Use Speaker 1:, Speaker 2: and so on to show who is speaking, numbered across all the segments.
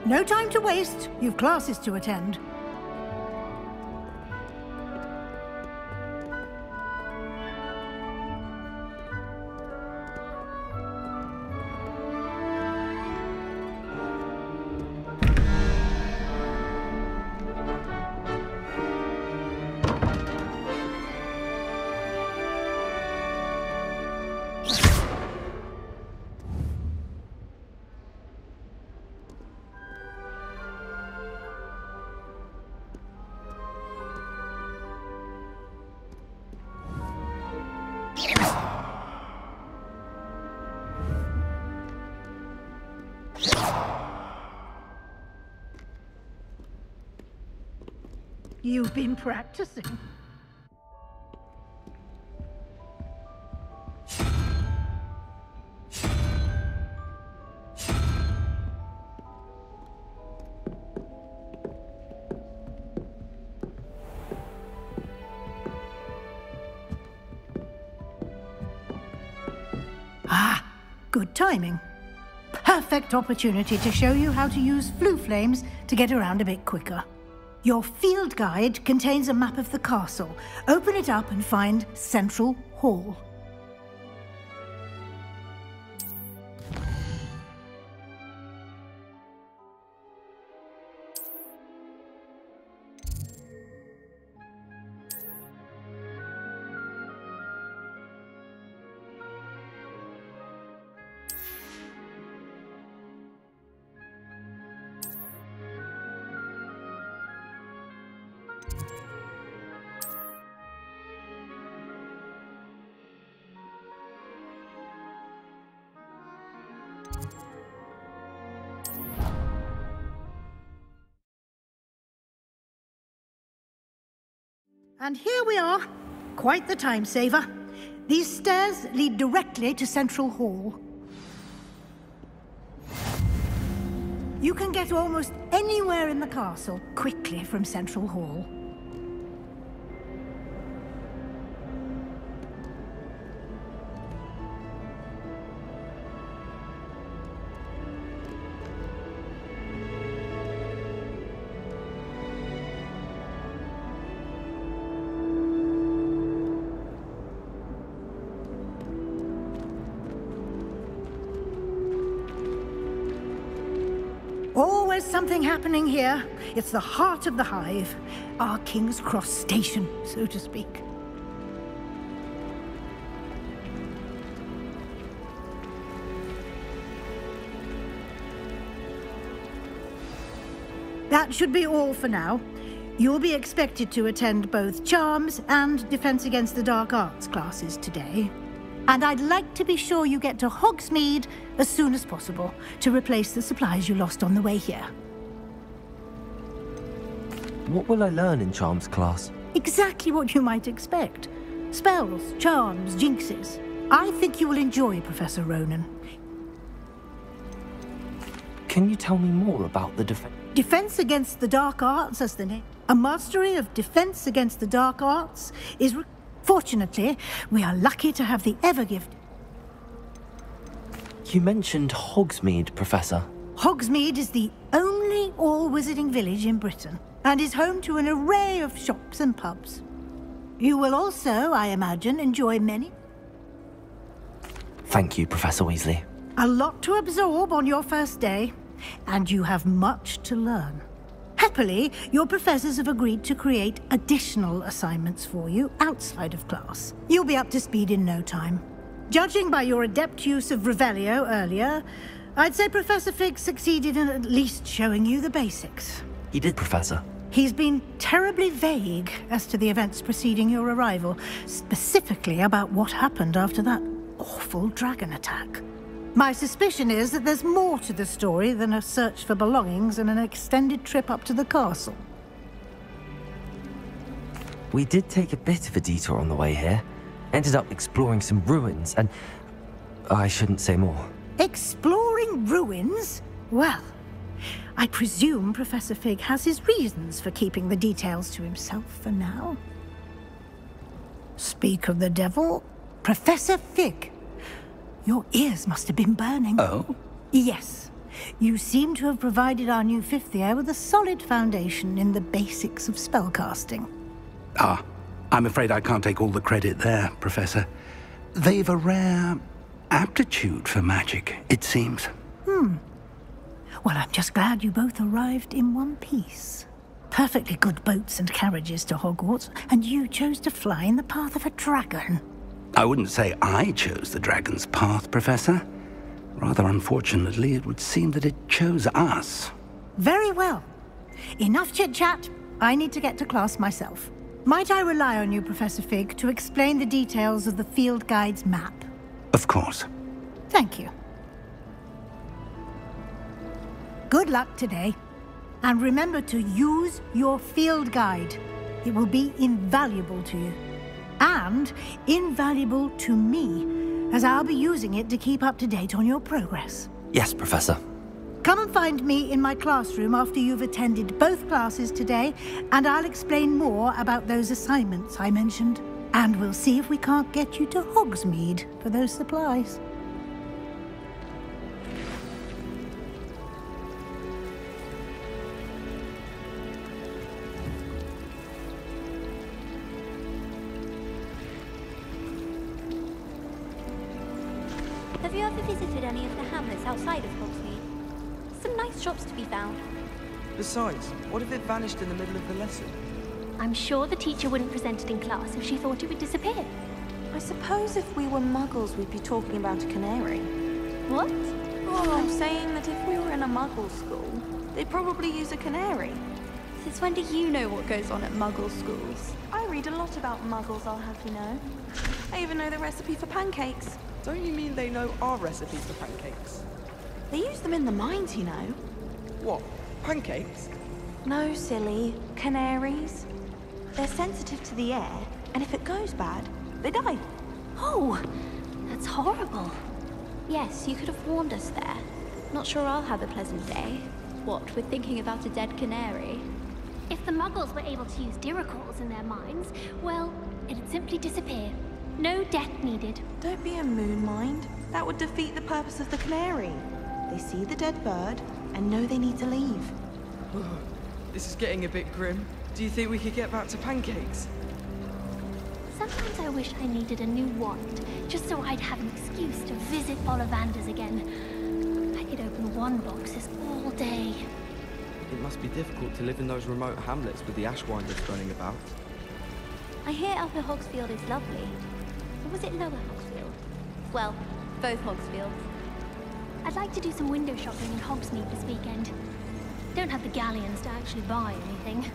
Speaker 1: No time to waste. You've classes to attend. You've been practicing. Ah, good timing. Perfect opportunity to show you how to use flue flames to get around a bit quicker. Your field guide contains a map of the castle. Open it up and find Central Hall. And here we are. Quite the time saver. These stairs lead directly to Central Hall. You can get almost anywhere in the castle quickly from Central Hall. Always something happening here. It's the heart of the hive. Our King's Cross station, so to speak. That should be all for now. You'll be expected to attend both Charms and Defense Against the Dark Arts classes today. And I'd like to be sure you get to Hogsmeade as soon as possible to replace the supplies you lost on the way here.
Speaker 2: What will I learn in Charms class?
Speaker 1: Exactly what you might expect. Spells, charms, jinxes. I think you will enjoy Professor Ronan.
Speaker 2: Can you tell me more about the
Speaker 1: Defense Against the Dark Arts, as the name. A mastery of Defense Against the Dark Arts is... Fortunately, we are lucky to have the ever-gifted...
Speaker 2: You mentioned Hogsmeade, Professor.
Speaker 1: Hogsmeade is the only all-wizarding village in Britain, and is home to an array of shops and pubs. You will also, I imagine, enjoy many...
Speaker 2: Thank you, Professor Weasley.
Speaker 1: A lot to absorb on your first day, and you have much to learn. Happily, your professors have agreed to create additional assignments for you outside of class. You'll be up to speed in no time. Judging by your adept use of Revelio earlier, I'd say Professor Fig succeeded in at least showing you the basics.
Speaker 2: He did, Professor.
Speaker 1: He's been terribly vague as to the events preceding your arrival, specifically about what happened after that awful dragon attack. My suspicion is that there's more to the story than a search for belongings and an extended trip up to the castle.
Speaker 2: We did take a bit of a detour on the way here. Ended up exploring some ruins and... I shouldn't say more.
Speaker 1: Exploring ruins? Well, I presume Professor Fig has his reasons for keeping the details to himself for now. Speak of the devil, Professor Fig. Your ears must have been burning.
Speaker 2: Oh?
Speaker 1: Yes. You seem to have provided our new fifth year with a solid foundation in the basics of spellcasting.
Speaker 3: Ah, I'm afraid I can't take all the credit there, Professor. They've a rare aptitude for magic, it seems.
Speaker 1: Well, I'm just glad you both arrived in one piece. Perfectly good boats and carriages to Hogwarts, and you chose to fly in the path of a dragon.
Speaker 3: I wouldn't say I chose the dragon's path, Professor. Rather unfortunately, it would seem that it chose us.
Speaker 1: Very well. Enough chit-chat. I need to get to class myself. Might I rely on you, Professor Fig, to explain the details of the field guide's map?
Speaker 3: Of course.
Speaker 1: Thank you. Good luck today. And remember to use your field guide. It will be invaluable to you. And invaluable to me, as I'll be using it to keep up to date on your progress.
Speaker 2: Yes, Professor.
Speaker 1: Come and find me in my classroom after you've attended both classes today, and I'll explain more about those assignments I mentioned. And we'll see if we can't get you to Hogsmeade for those supplies.
Speaker 4: Have you ever visited any of the hamlets outside of Hogsmeade? Some nice shops to be found.
Speaker 5: Besides, what if it vanished in the middle of the lesson?
Speaker 4: I'm sure the teacher wouldn't present it in class if she thought it would disappear.
Speaker 6: I suppose if we were muggles, we'd be talking about a canary.
Speaker 4: What?
Speaker 6: Oh, I'm saying that if we were in a muggle school, they'd probably use a canary.
Speaker 4: Since when do you know what goes on at muggle schools?
Speaker 6: I read a lot about muggles, I'll have you know. I even know the recipe for pancakes.
Speaker 5: Don't you mean they know our recipe for pancakes?
Speaker 6: They use them in the mines, you know.
Speaker 5: What? Pancakes?
Speaker 6: No, silly. Canaries. They're sensitive to the air, and if it goes bad, they die.
Speaker 4: Oh, that's horrible. Yes, you could have warned us there. Not sure I'll have a pleasant day. What, with thinking about a dead canary? If the muggles were able to use diracles in their minds, well, it'd simply disappear. No death needed.
Speaker 6: Don't be a moon mind. That would defeat the purpose of the canary. They see the dead bird and know they need to leave.
Speaker 5: This is getting a bit grim. Do you think we could get back to pancakes?
Speaker 4: Sometimes I wish I needed a new wand, just so I'd have an excuse to visit Ollivanders again. I could open wand boxes all day.
Speaker 5: It must be difficult to live in those remote hamlets with the Ashwinders running about.
Speaker 4: I hear Upper Hogsfield is lovely. Or was it Lower Hogsfield? Well, both Hogsfields. I'd like to do some window shopping in Hogsmeade this weekend. Don't have the galleons to actually buy anything.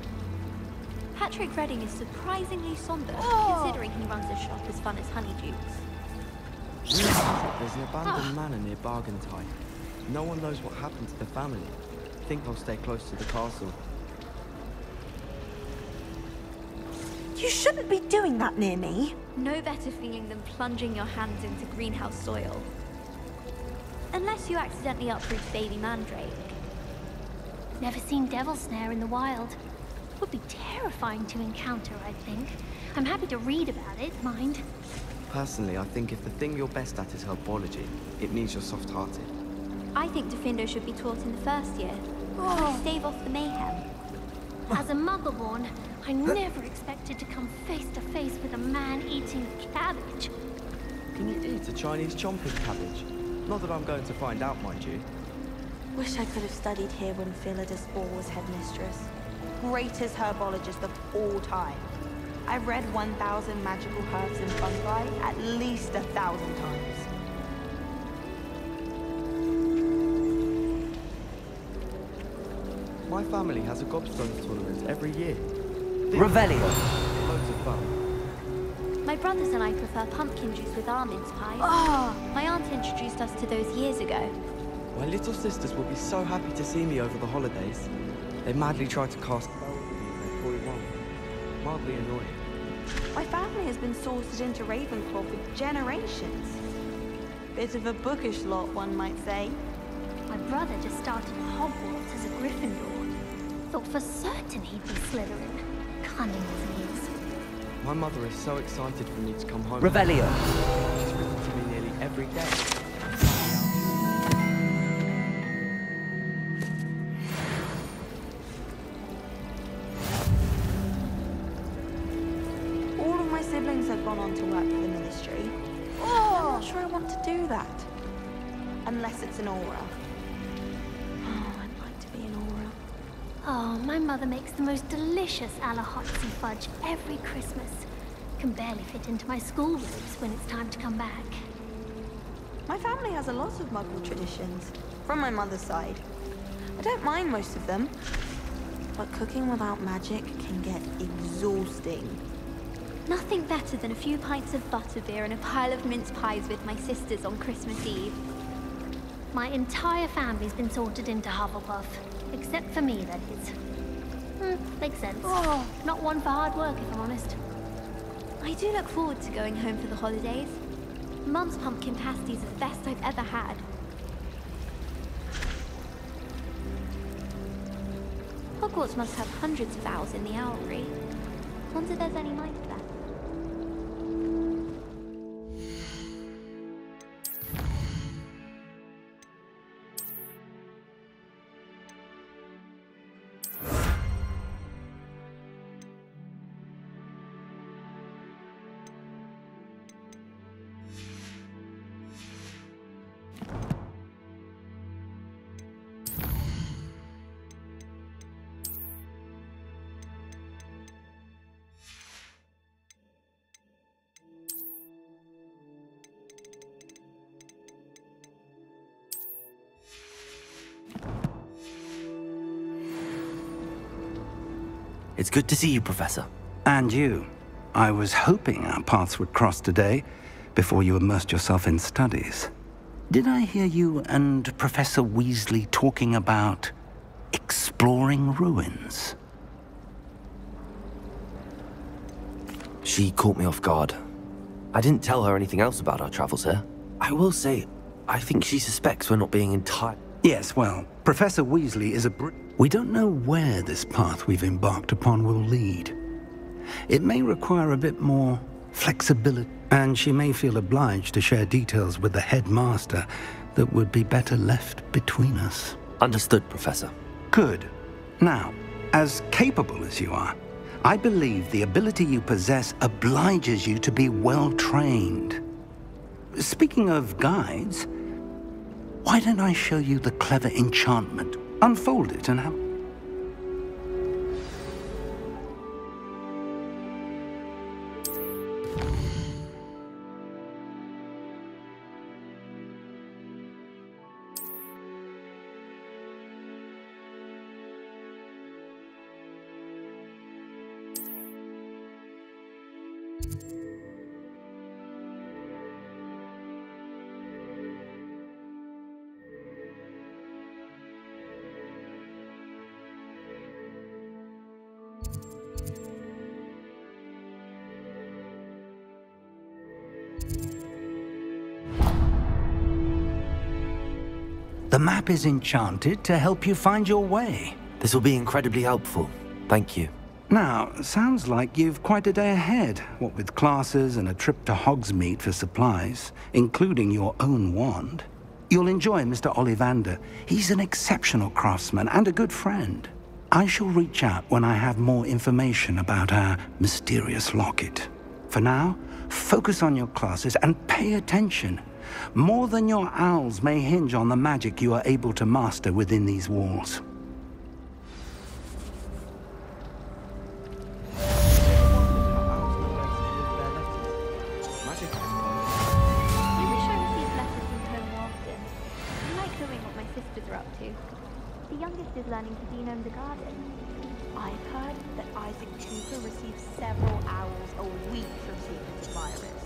Speaker 4: Patrick Redding is surprisingly somber, considering he runs a shop as fun as Honeydukes.
Speaker 5: There's an abandoned manor near Bargentine. No one knows what happened to the family. I think I'll stay close to the castle.
Speaker 6: You shouldn't be doing that near me.
Speaker 4: No better feeling than plunging your hands into greenhouse soil. Unless you accidentally uproot baby mandrake. Never seen devil snare in the wild. Would be terrifying to encounter, I think. I'm happy to read about it, mind.
Speaker 5: Personally, I think if the thing you're best at is herbology, it means you're soft-hearted.
Speaker 4: I think Defendo should be taught in the first year. To stave off the mayhem. As a muggle-born, I never expected to come face to face with a man eating cabbage.
Speaker 5: Can you eat a Chinese chomping cabbage? Not that I'm going to find out, mind you.
Speaker 6: Wish I could have studied here when Philida Spore was headmistress. Greatest herbologist of all time. I've read 1,000 magical herbs and fungi at least 1,000 times.
Speaker 5: My family has a gobstones tournament every year.
Speaker 2: Revelio.
Speaker 5: Loads of fun.
Speaker 4: My brothers and I prefer pumpkin juice with almonds pie. My aunt introduced us to those years ago.
Speaker 5: My little sisters will be so happy to see me over the holidays. They madly try to cast spells with me when fully wrong. Mildly annoying.
Speaker 6: My family has been sorted into Ravenclaw for generations. Bit of a bookish lot, one might say.
Speaker 4: My brother just started at Hogwarts as a Gryffindor. Thought for certain he'd be Slytherin. Cunning as he is.
Speaker 5: My mother is so excited for me to come home.
Speaker 2: Revelio.
Speaker 5: She's written to me nearly every day.
Speaker 6: gone on to work for the ministry. I'm not sure I want to do that. Unless it's an aura. Oh, I'd like to be an aura.
Speaker 4: Oh, my mother makes the most delicious Alahotsy fudge every Christmas. Can barely fit into my school robes when it's time to come back.
Speaker 6: My family has a lot of Muggle traditions, from my mother's side. I don't mind most of them, but cooking without magic can get exhausting.
Speaker 4: Nothing better than a few pints of butterbeer and a pile of mince pies with my sisters on Christmas Eve. My entire family's been sorted into Hufflepuff, except for me, that is. Makes sense.
Speaker 6: Oh.
Speaker 4: Not one for hard work, if I'm honest.
Speaker 7: I do look forward to going home for the holidays. Mum's pumpkin pasties are the best I've ever had. Hogwarts must have hundreds of owls in the owlry. Wonder if there's any mice left.
Speaker 2: It's good to see you, Professor.
Speaker 3: And you. I was hoping our paths would cross today, before you immersed yourself in studies. Did I hear you and Professor Weasley talking about exploring ruins?
Speaker 2: She caught me off guard. I didn't tell her anything else about our travels here. I will say, I think she suspects we're not being entirely...
Speaker 3: Yes, well, Professor Weasley is a We don't know where this path we've embarked upon will lead. It may require a bit more flexibility, and she may feel obliged to share details with the headmaster that would be better left between us.
Speaker 2: Understood, Professor.
Speaker 3: Good. Now, as capable as you are, I believe the ability you possess obliges you to be well-trained. Speaking of guides, why don't I show you the clever enchantment? Unfold it and have... The map is enchanted to help you find your way.
Speaker 2: This will be incredibly helpful. Thank you.
Speaker 3: Now, sounds like you've quite a day ahead, what with classes and a trip to Hogsmeade for supplies, including your own wand. You'll enjoy Mr. Ollivander. He's an exceptional craftsman and a good friend. I shall reach out when I have more information about our mysterious locket. For now, focus on your classes and pay attention. More than your owls may hinge on the magic you are able to master within these walls.
Speaker 7: Is learning to genome the garden.
Speaker 6: I've heard that Isaac Cooper receives several owls a week from secret admirers.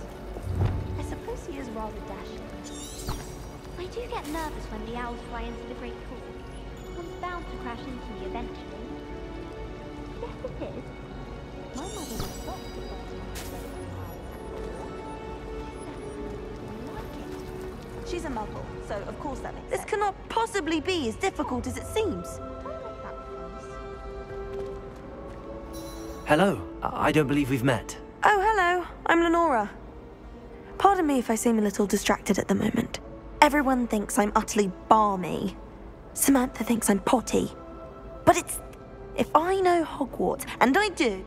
Speaker 6: I suppose he is rather dashing.
Speaker 7: I do get nervous when the owls fly into the Great Hall. One's bound to crash into me eventually. Yes, it is. My mother was shocked the first time
Speaker 6: She's a muggle, so of course that makes sense. This cannot possibly be as difficult as it seems.
Speaker 2: Hello. I don't believe we've met.
Speaker 6: Oh, hello. I'm Lenora. Pardon me if I seem a little distracted at the moment. Everyone thinks I'm utterly balmy. Samantha thinks I'm potty. But it's... if I know Hogwarts, and I do...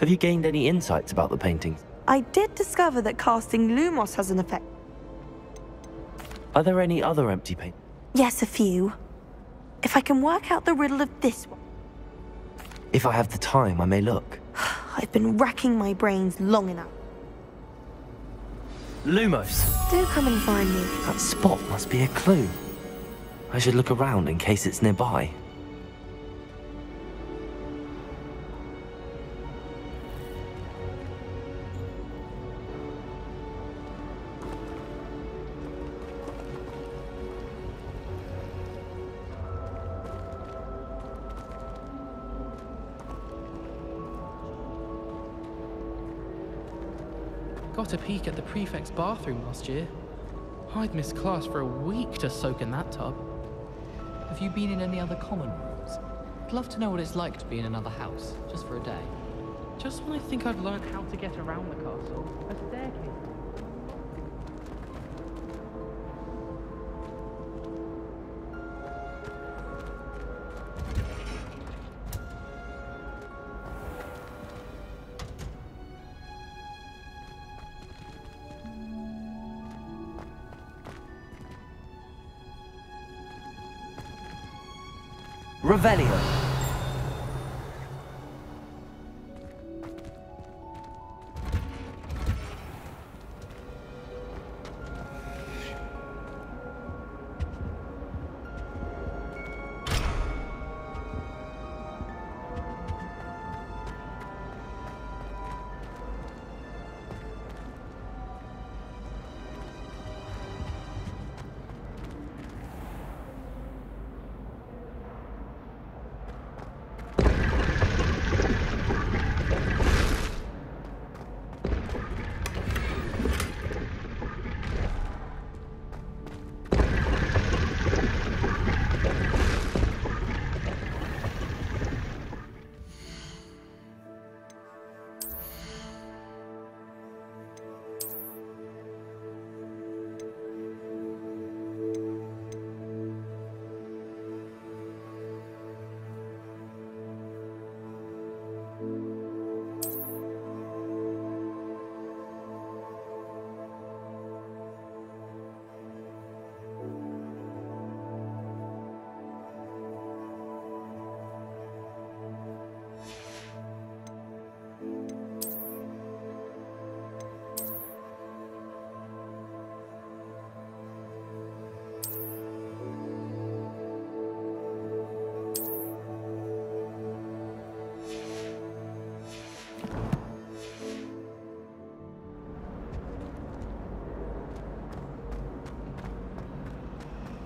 Speaker 2: Have you gained any insights about the paintings?
Speaker 6: I did discover that casting Lumos has an effect.
Speaker 2: Are there any other empty paintings?
Speaker 6: Yes, a few. If I can work out the riddle of this one.
Speaker 2: If I have the time, I may look.
Speaker 6: I've been racking my brains long enough.
Speaker 2: Lumos!
Speaker 6: Do come and find me.
Speaker 2: That spot must be a clue. I should look around in case it's nearby.
Speaker 8: Got a peek at the prefect's bathroom last year. I'd missed class for a week to soak in that tub.
Speaker 9: Have you been in any other common rooms? I'd love to know what it's like to be in another house, just for a day.
Speaker 8: Just when I think I've learned how to get around the castle, a staircase.
Speaker 2: Revelio!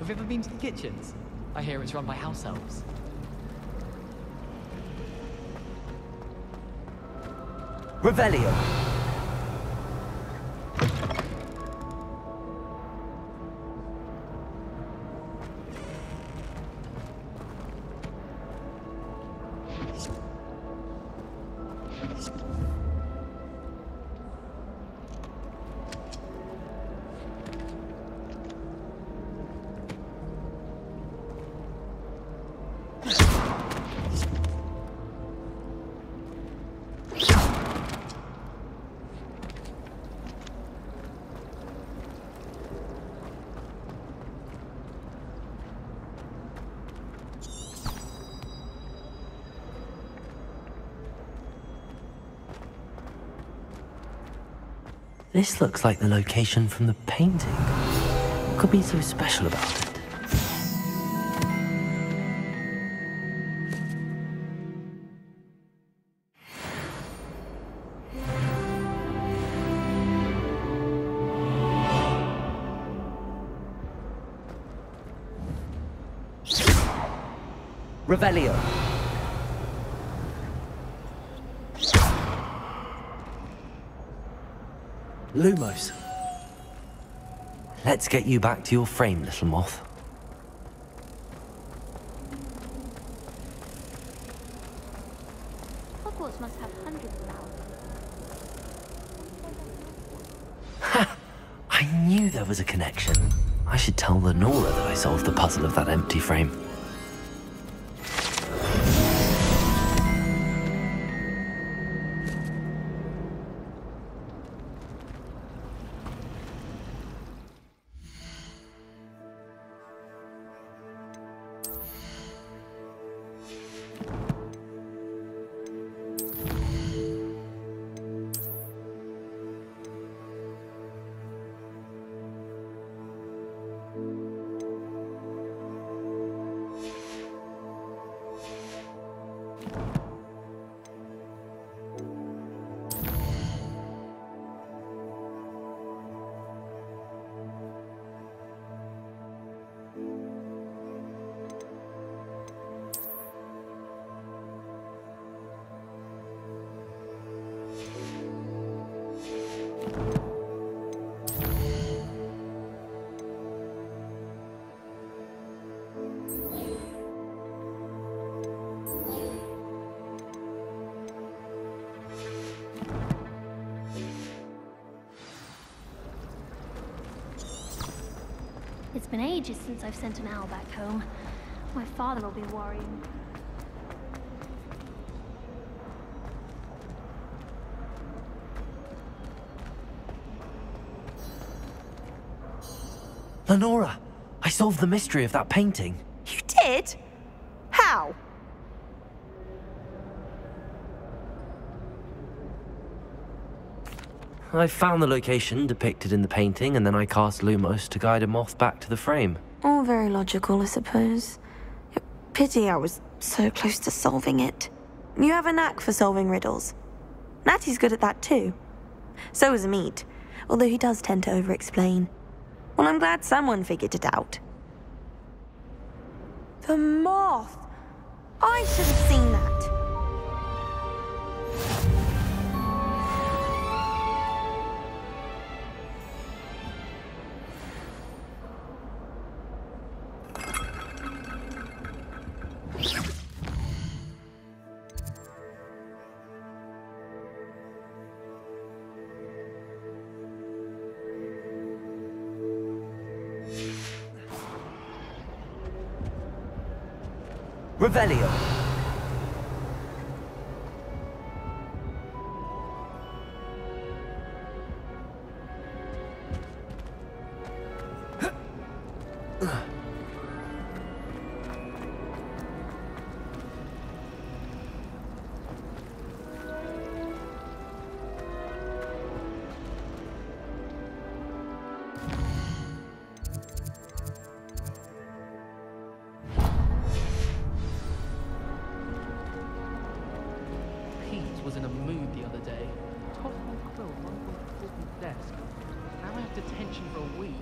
Speaker 9: Have you ever been to the kitchens? I hear it's run by house elves.
Speaker 2: Revelio! This looks like the location from the painting. What could be so special about it? Revelio. Lumos. Let's get you back to your frame, little moth.
Speaker 7: Hogwarts must have hundreds of thousands.
Speaker 2: Ha! I knew there was a connection. I should tell Lenora that I solved the puzzle of that empty frame.
Speaker 4: It's been ages since I've sent an owl back home. My father will be worrying.
Speaker 2: Lenora, I solved the mystery of that painting.
Speaker 6: You did? How?
Speaker 2: I found the location depicted in the painting, and then I cast Lumos to guide a moth back to the frame.
Speaker 6: All very logical, I suppose. Pity I was so close to solving it. You have a knack for solving riddles. Natty's good at that too. So is Amit, although he does tend to over-explain. Well, I'm glad someone figured it out. The moth! I should have seen that.
Speaker 2: Revelio.
Speaker 8: Was in a mood the other day. Top whole quilt right on the assistant's desk. Now I have detention for a week.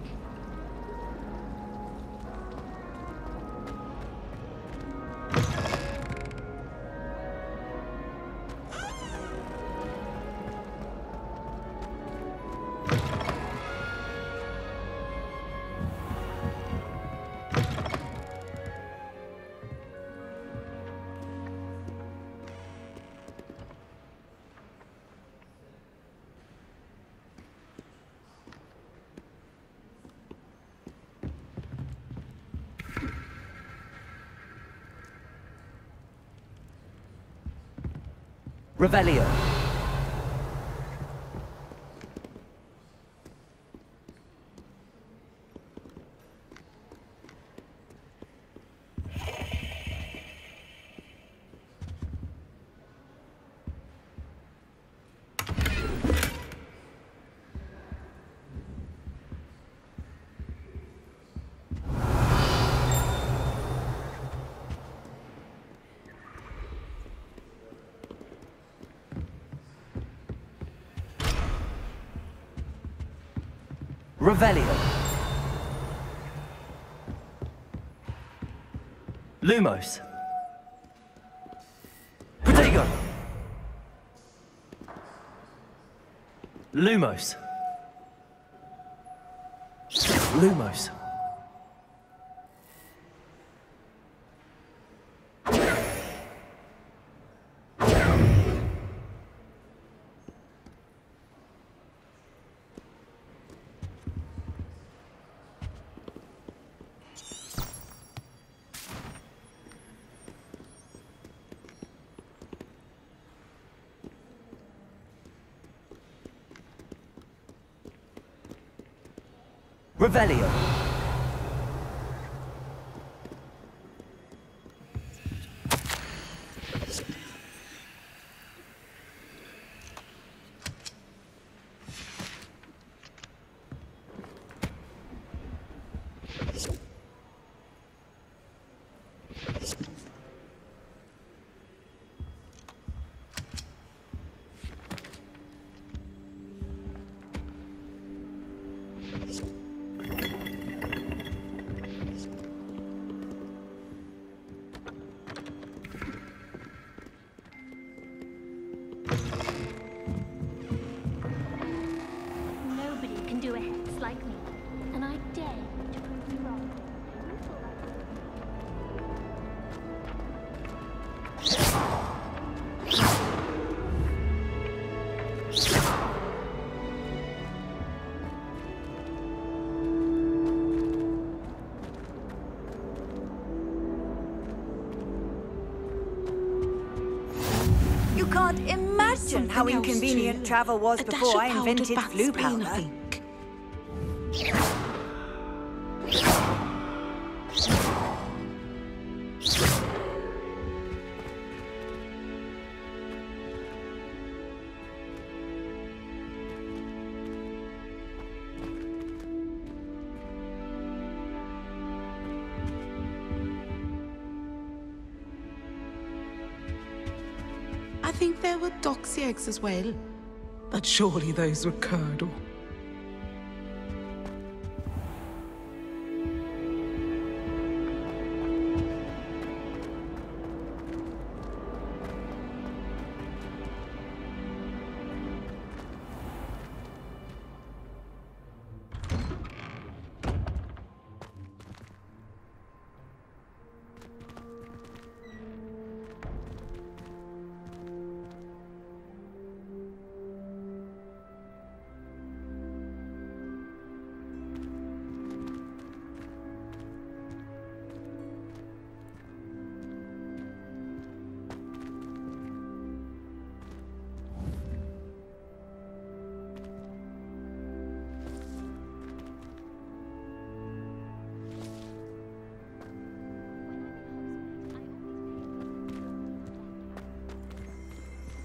Speaker 2: Revelio. Revelio. Lumos. Protego. Lumos. Lumos. Revelio.
Speaker 10: can't imagine how inconvenient travel was before I invented flu powder.
Speaker 11: I think there were doxy eggs as well, but surely those were curdle.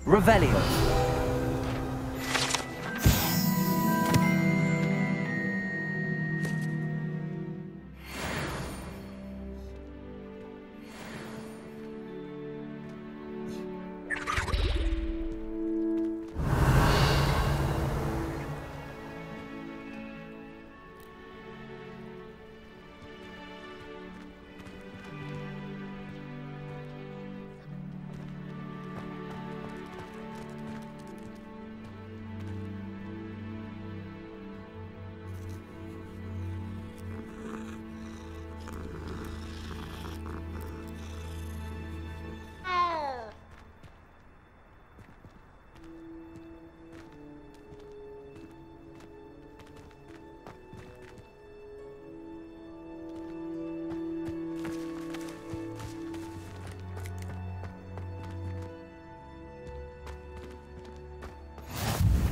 Speaker 2: Revelio.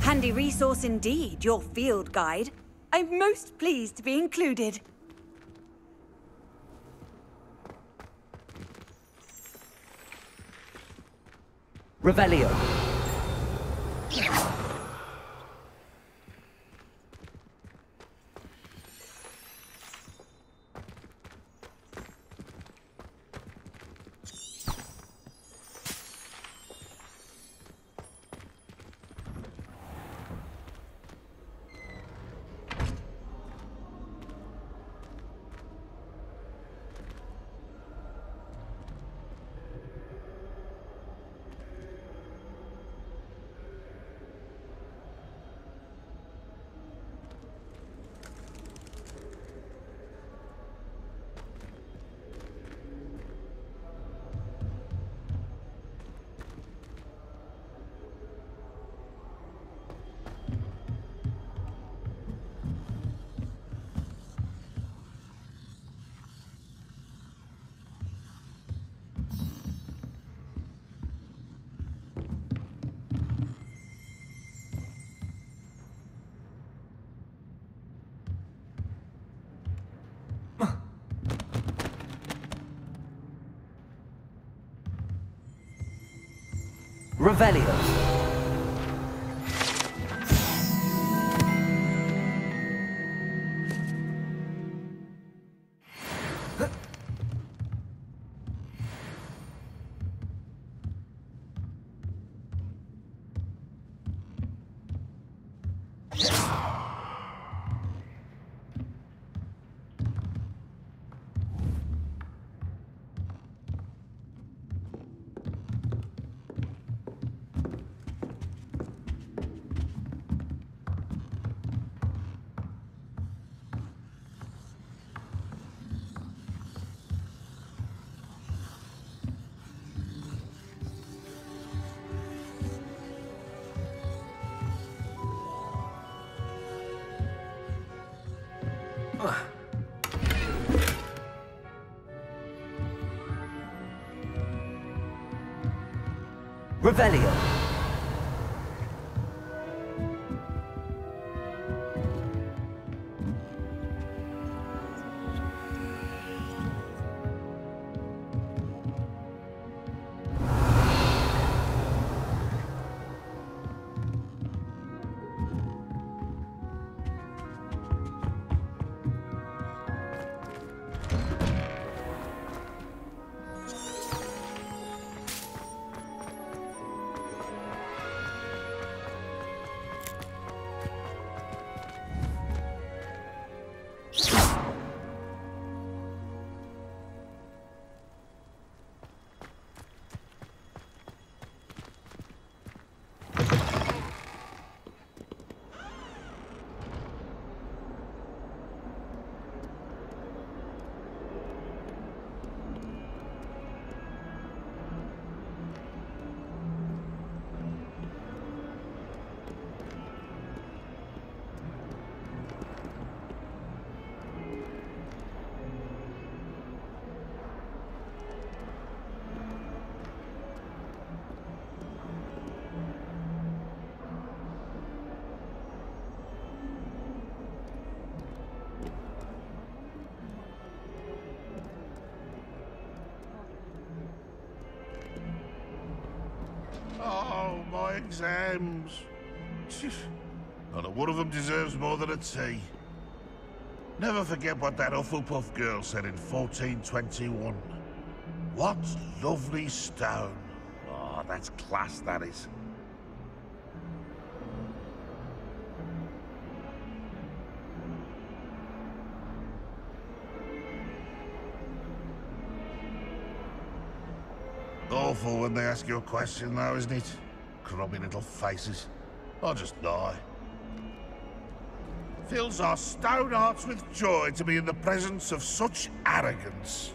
Speaker 10: Handy resource indeed, your field guide. I'm most pleased to be included.
Speaker 2: Revelio. Revelio. Revelio.
Speaker 12: Oh, my exams. Not one of them deserves more than a tea. Never forget what that Hufflepuff girl said in 1421. What lovely stone. Oh, that's class, that is. Awful when they ask you a question, though, isn't it? Grubby little faces. I'll just die. Fills our stone hearts with joy to be in the presence of such arrogance.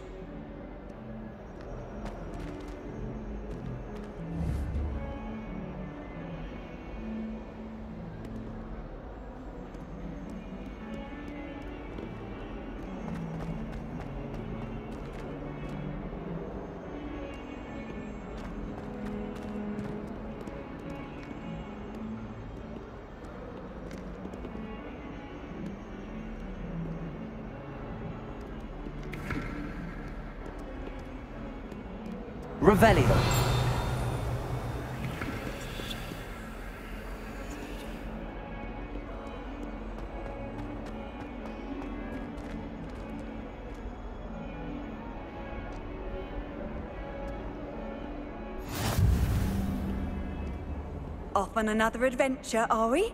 Speaker 2: Revelio.
Speaker 10: Off on another adventure, are we?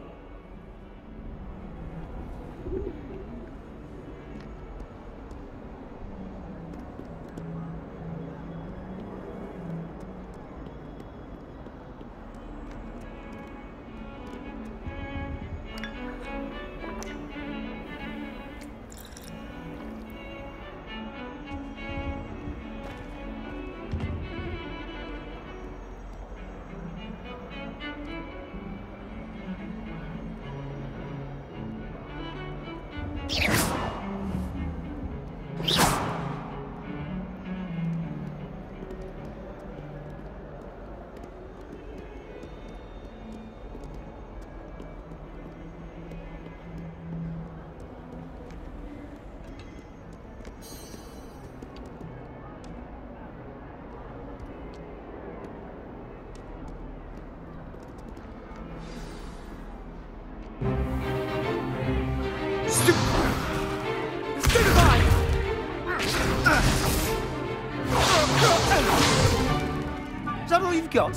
Speaker 2: Is that all you've got?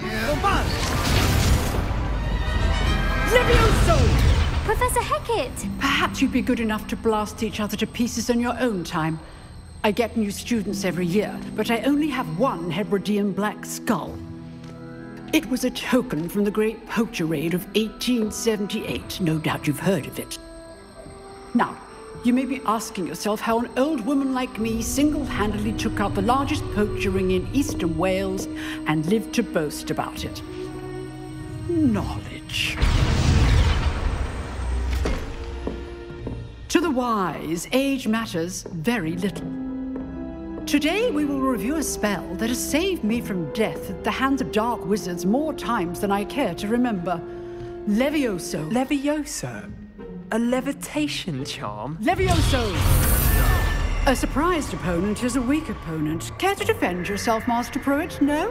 Speaker 12: Yeah.
Speaker 11: Levioso!
Speaker 7: Professor Hecat!
Speaker 11: Perhaps you'd be good enough to blast each other to pieces on your own time. I get new students every year, but I only have one Hebridean black skull. It was a token from the Great Poacher Raid of 1878. No doubt you've heard of it. Now, you may be asking yourself how an old woman like me single-handedly took out the largest poacher ring in eastern Wales and lived to boast about it. Knowledge. To the wise, age matters very little. Today we will review a spell that has saved me from death at the hands of dark wizards more times than I care to remember. Levioso.
Speaker 13: Levioso? A levitation charm?
Speaker 11: Levioso! A surprised opponent is a weak opponent. Care to defend yourself, Master Pruitt? No?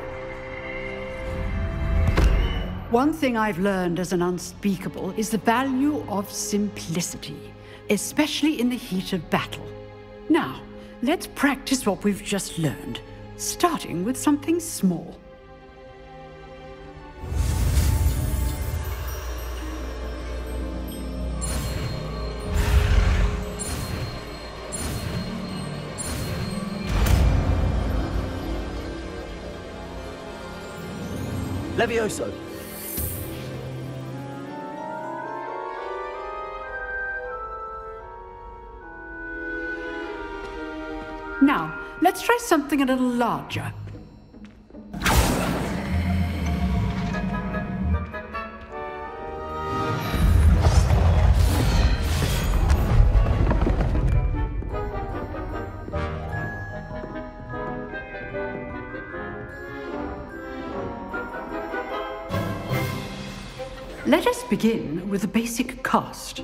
Speaker 11: One thing I've learned as an unspeakable is the value of simplicity, especially in the heat of battle. Now, let's practice what we've just learned, starting with something small.
Speaker 2: Levioso!
Speaker 11: Now, let's try something a little larger. Let us begin with the basic cast.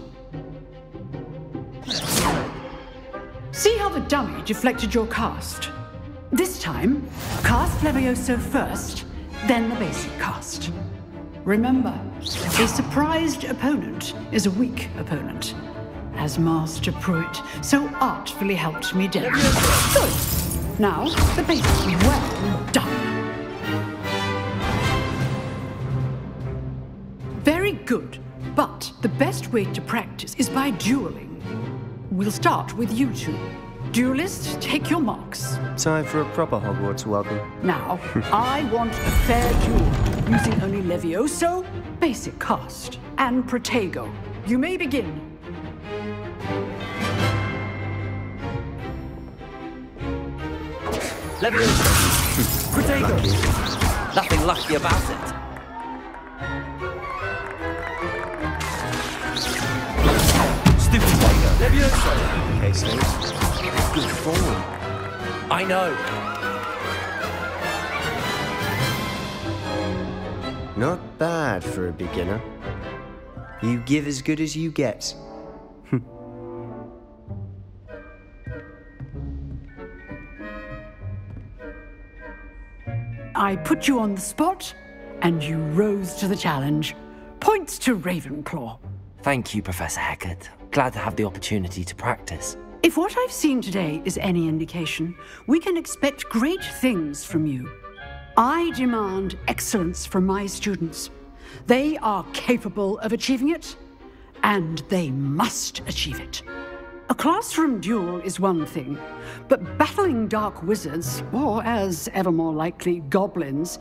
Speaker 11: See how the dummy deflected your cast? This time, cast Levioso first, then the basic cast. Remember, a surprised opponent is a weak opponent, as Master Pruitt so artfully helped me demonstrate. Good. Now, the basic. Well done. Very good, but the best way to practice is by dueling. We'll start with you two. Duelists, take your marks.
Speaker 14: Time for a proper Hogwarts welcome.
Speaker 11: Now, I want a fair duel, using only Levioso, basic cast, and Protego. You may begin.
Speaker 2: Levioso! Protego! Nothing lucky about it. Stupid Protego! Levioso!
Speaker 14: Okay, Snape. Good form.
Speaker 2: I know.
Speaker 14: Not bad for a beginner. You give as good as you get.
Speaker 11: I put you on the spot, and you rose to the challenge. Points to Ravenclaw.
Speaker 2: Thank you, Professor Hecat. Glad to have the opportunity to practice.
Speaker 11: If what I've seen today is any indication, we can expect great things from you. I demand excellence from my students. They are capable of achieving it, and they must achieve it. A classroom duel is one thing, but battling dark wizards, or as ever more likely, goblins,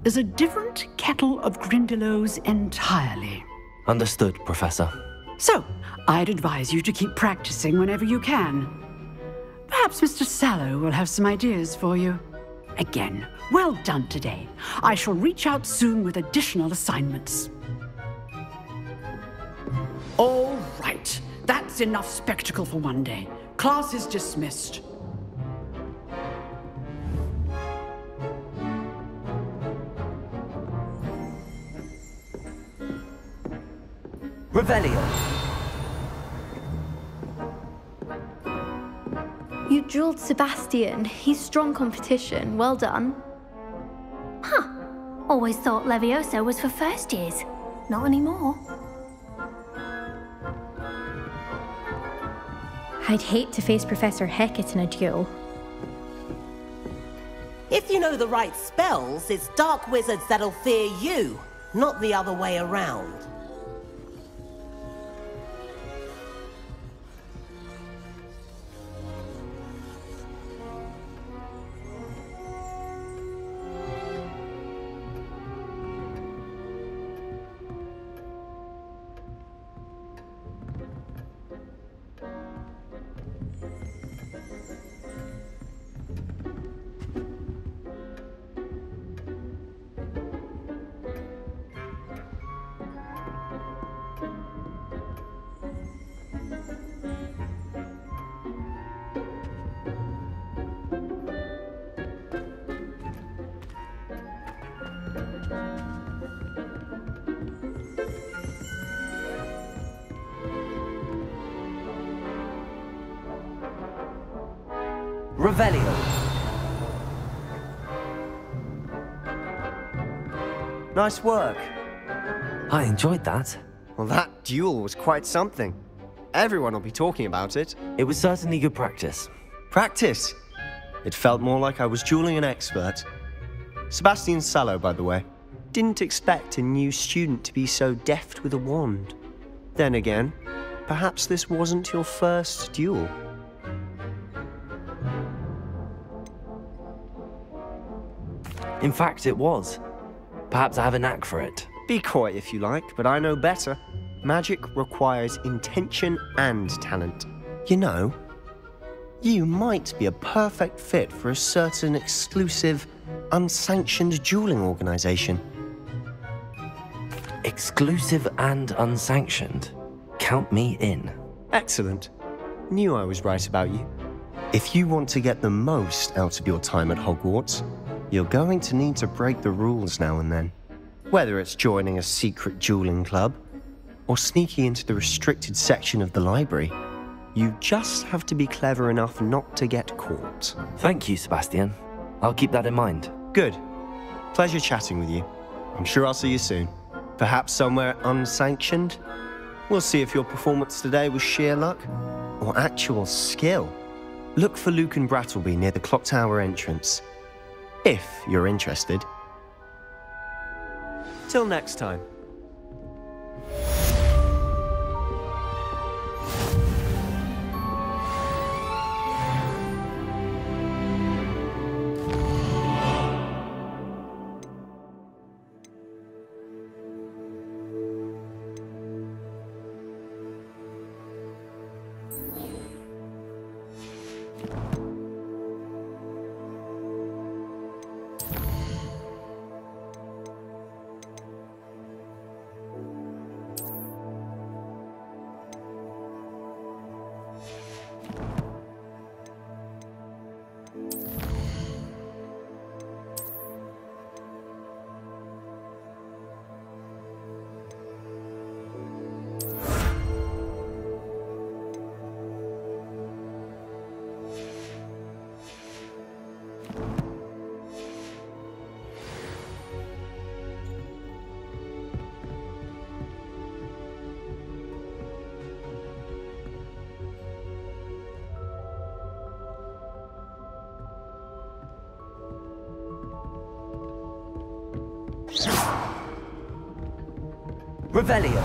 Speaker 11: is a different kettle of Grindylows entirely.
Speaker 2: Understood, Professor.
Speaker 11: So, I'd advise you to keep practicing whenever you can. Perhaps Mr. Sallow will have some ideas for you. Again, well done today. I shall reach out soon with additional assignments. All right. That's enough spectacle for one day. Class is dismissed.
Speaker 2: Revelio.
Speaker 4: You drilled Sebastian. He's strong competition. Well done.
Speaker 1: Huh. Always thought Levioso was for first years. Not anymore.
Speaker 15: I'd hate to face Professor Hecat in a duel.
Speaker 16: If you know the right spells, it's dark wizards that'll fear you, not the other way around.
Speaker 2: Revelio.
Speaker 14: Nice work.
Speaker 2: I enjoyed that.
Speaker 14: Well, that duel was quite something. Everyone will be talking about it.
Speaker 2: It was certainly good practice.
Speaker 14: Practice? It felt more like I was dueling an expert. Sebastian Sallow, by the way. Didn't expect a new student to be so deft with a wand. Then again, perhaps this wasn't your first duel.
Speaker 2: In fact, it was. Perhaps I have a knack for it.
Speaker 14: Be coy if you like, but I know better. Magic requires intention and talent. You know, you might be a perfect fit for a certain exclusive, unsanctioned dueling organization.
Speaker 2: Exclusive and unsanctioned? Count me in.
Speaker 14: Excellent. Knew I was right about you. If you want to get the most out of your time at Hogwarts, you're going to need to break the rules now and then. Whether it's joining a secret dueling club, or sneaking into the restricted section of the library, you just have to be clever enough not to get caught.
Speaker 2: Thank you, Sebastian. I'll keep that in mind.
Speaker 14: Good. Pleasure chatting with you. I'm sure I'll see you soon. Perhaps somewhere unsanctioned? We'll see if your performance today was sheer luck or actual skill. Look for Luke and Brattleby near the clock tower entrance, if you're interested. Till next time.
Speaker 2: Revelio.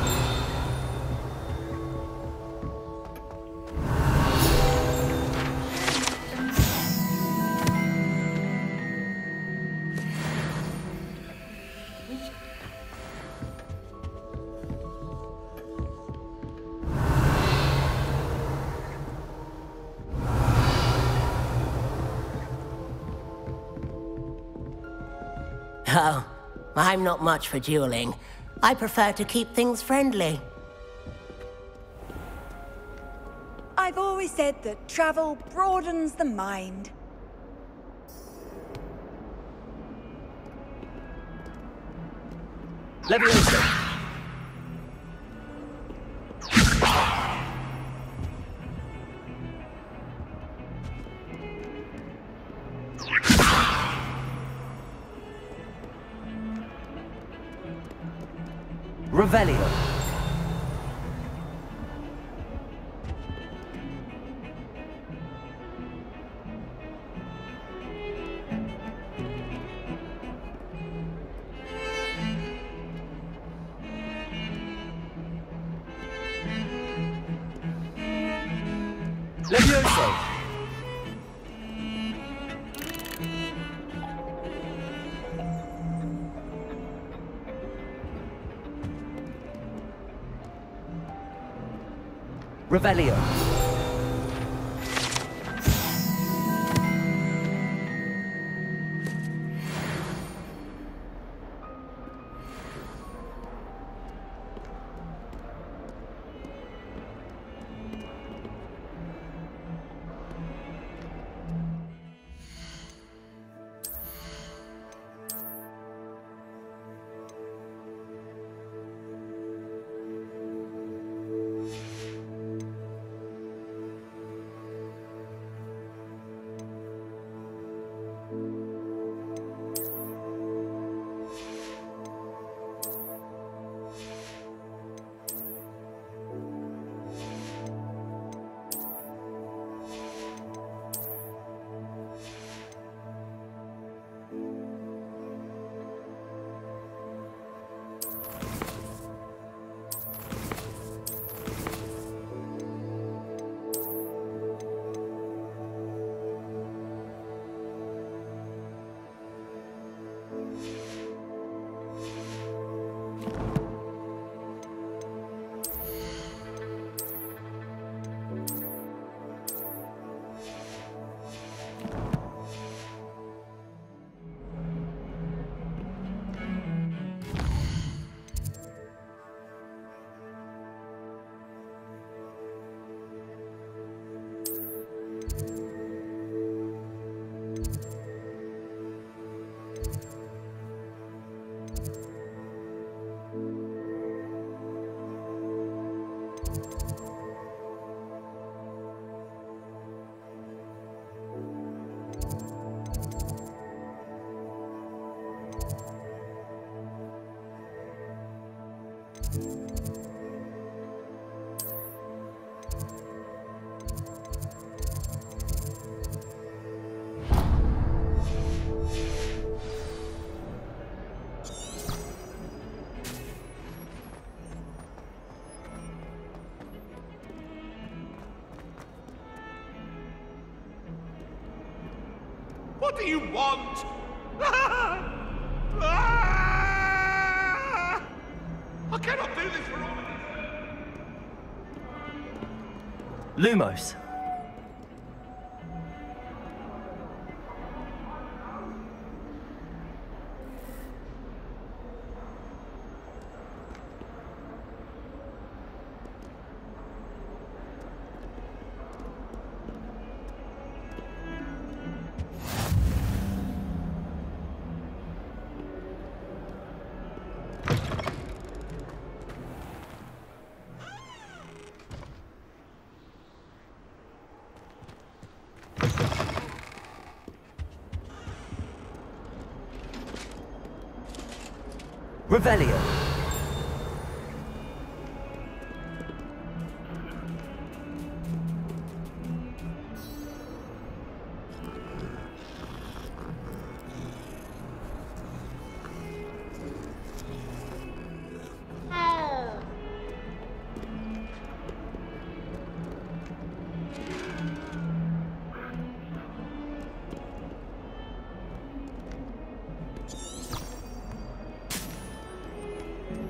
Speaker 16: Oh, I'm not much for dueling. I prefer to keep things friendly.
Speaker 10: I've always said that travel broadens the mind.
Speaker 2: Leviosa. Revelio. Leviosa. Revelio.
Speaker 12: What do you want? I cannot do this for all of you.
Speaker 2: Lumos. Revelio.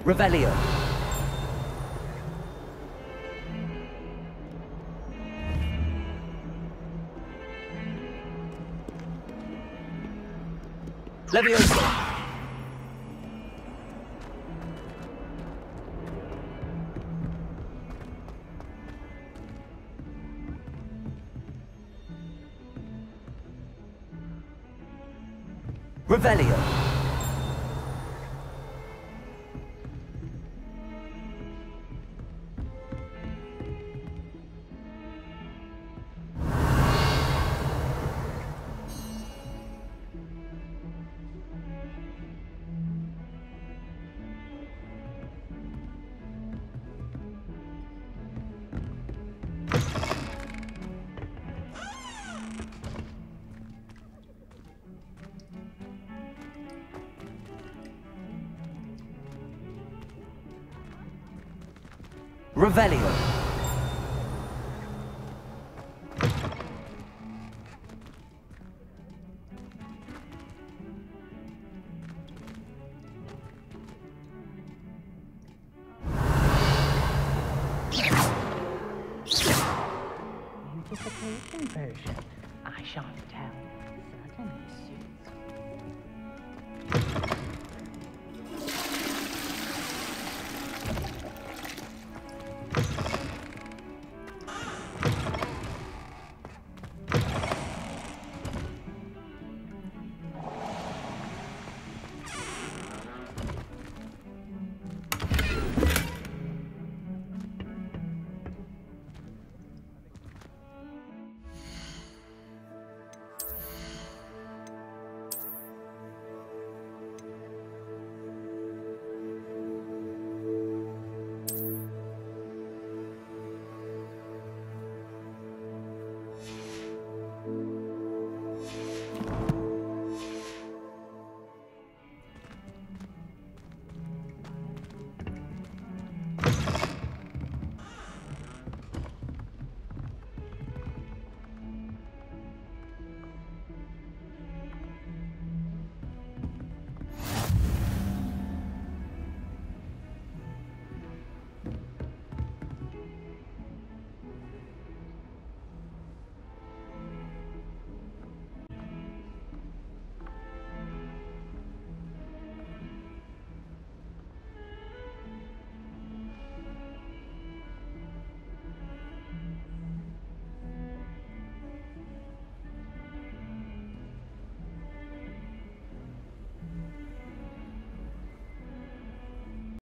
Speaker 2: Revelio. Leviosa. Revelio. Revelio.
Speaker 8: Anticipation version. I shan't tell. Certainly suits.